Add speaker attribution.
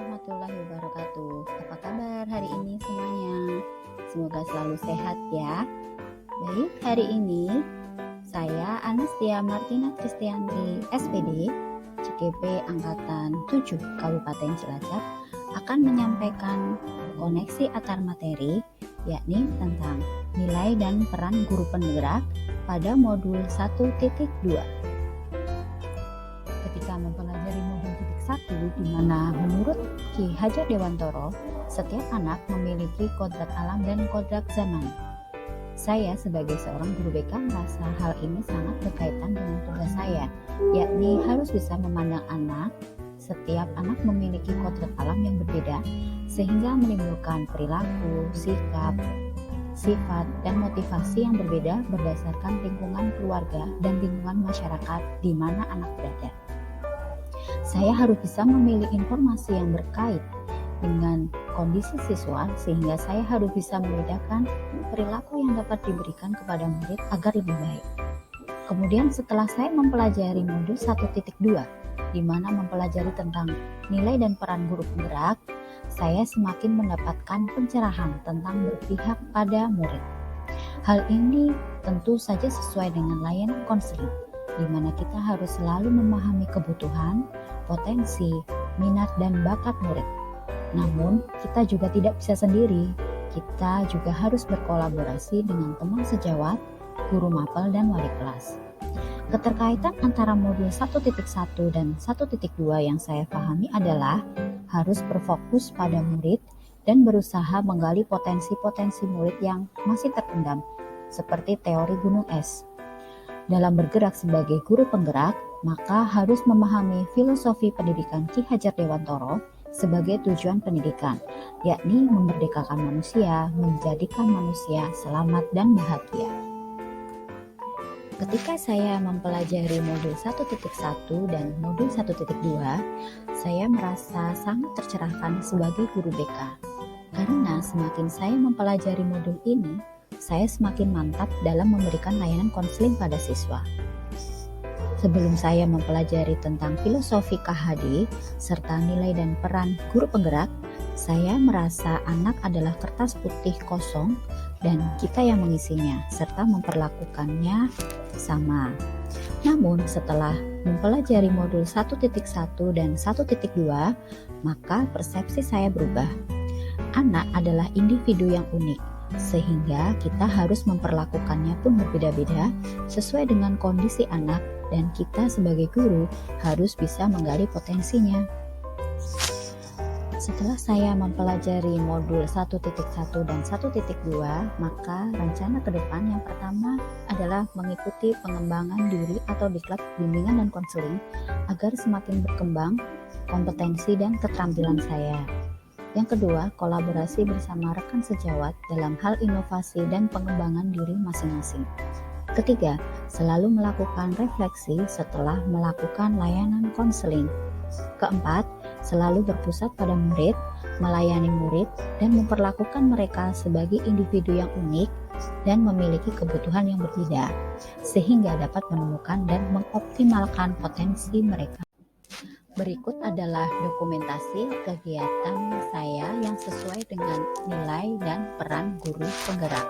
Speaker 1: warahmatullahi wabarakatuh. Apa kabar hari ini semuanya? Semoga selalu sehat ya. Baik, hari ini saya Anastia Martina Kristianti SPD CGP Angkatan 7 Kabupaten Cilacap akan menyampaikan koneksi antar materi, yakni tentang nilai dan peran guru penggerak pada modul 1.2. Ketika mempelajari modul 1, di mana menurut Ki Hajar Dewantoro, setiap anak memiliki kodrat alam dan kodrat zaman. Saya sebagai seorang guru BK merasa hal ini sangat berkaitan dengan tugas saya, yakni harus bisa memandang anak. Setiap anak memiliki kodrat alam yang berbeda, sehingga menimbulkan perilaku, sikap, sifat, dan motivasi yang berbeda berdasarkan lingkungan keluarga dan lingkungan masyarakat di mana anak berada. Saya harus bisa memilih informasi yang berkait dengan kondisi siswa, sehingga saya harus bisa membedakan perilaku yang dapat diberikan kepada murid agar lebih baik. Kemudian setelah saya mempelajari modul 1.2, di mana mempelajari tentang nilai dan peran guru penggerak, saya semakin mendapatkan pencerahan tentang berpihak pada murid. Hal ini tentu saja sesuai dengan layanan konseling, di mana kita harus selalu memahami kebutuhan, potensi, minat, dan bakat murid. Namun, kita juga tidak bisa sendiri. Kita juga harus berkolaborasi dengan teman sejawat, guru mapel, dan wali kelas. Keterkaitan antara modul 1.1 dan 1.2 yang saya pahami adalah harus berfokus pada murid dan berusaha menggali potensi-potensi murid yang masih terpendam, seperti teori gunung es. Dalam bergerak sebagai guru penggerak, maka harus memahami filosofi pendidikan Ki Hajar Dewantoro sebagai tujuan pendidikan, yakni memerdekakan manusia, menjadikan manusia selamat dan bahagia. Ketika saya mempelajari modul 1.1 dan modul 1.2, saya merasa sangat tercerahkan sebagai guru BK. Karena semakin saya mempelajari modul ini, saya semakin mantap dalam memberikan layanan konseling pada siswa. Sebelum saya mempelajari tentang filosofi KHD serta nilai dan peran guru penggerak, saya merasa anak adalah kertas putih kosong dan kita yang mengisinya serta memperlakukannya sama. Namun setelah mempelajari modul 1.1 dan 1.2, maka persepsi saya berubah. Anak adalah individu yang unik, sehingga kita harus memperlakukannya pun berbeda-beda sesuai dengan kondisi anak, dan kita sebagai guru harus bisa menggali potensinya. Setelah saya mempelajari modul 1.1 dan 1.2, maka rencana ke depan yang pertama adalah mengikuti pengembangan diri atau diklat bimbingan dan konseling agar semakin berkembang kompetensi dan keterampilan saya. Yang kedua, kolaborasi bersama rekan sejawat dalam hal inovasi dan pengembangan diri masing-masing. Ketiga, selalu melakukan refleksi setelah melakukan layanan konseling. Keempat, selalu berpusat pada murid, melayani murid, dan memperlakukan mereka sebagai individu yang unik dan memiliki kebutuhan yang berbeda, sehingga dapat menemukan dan mengoptimalkan potensi mereka. Berikut adalah dokumentasi kegiatan saya yang sesuai dengan nilai dan peran guru penggerak.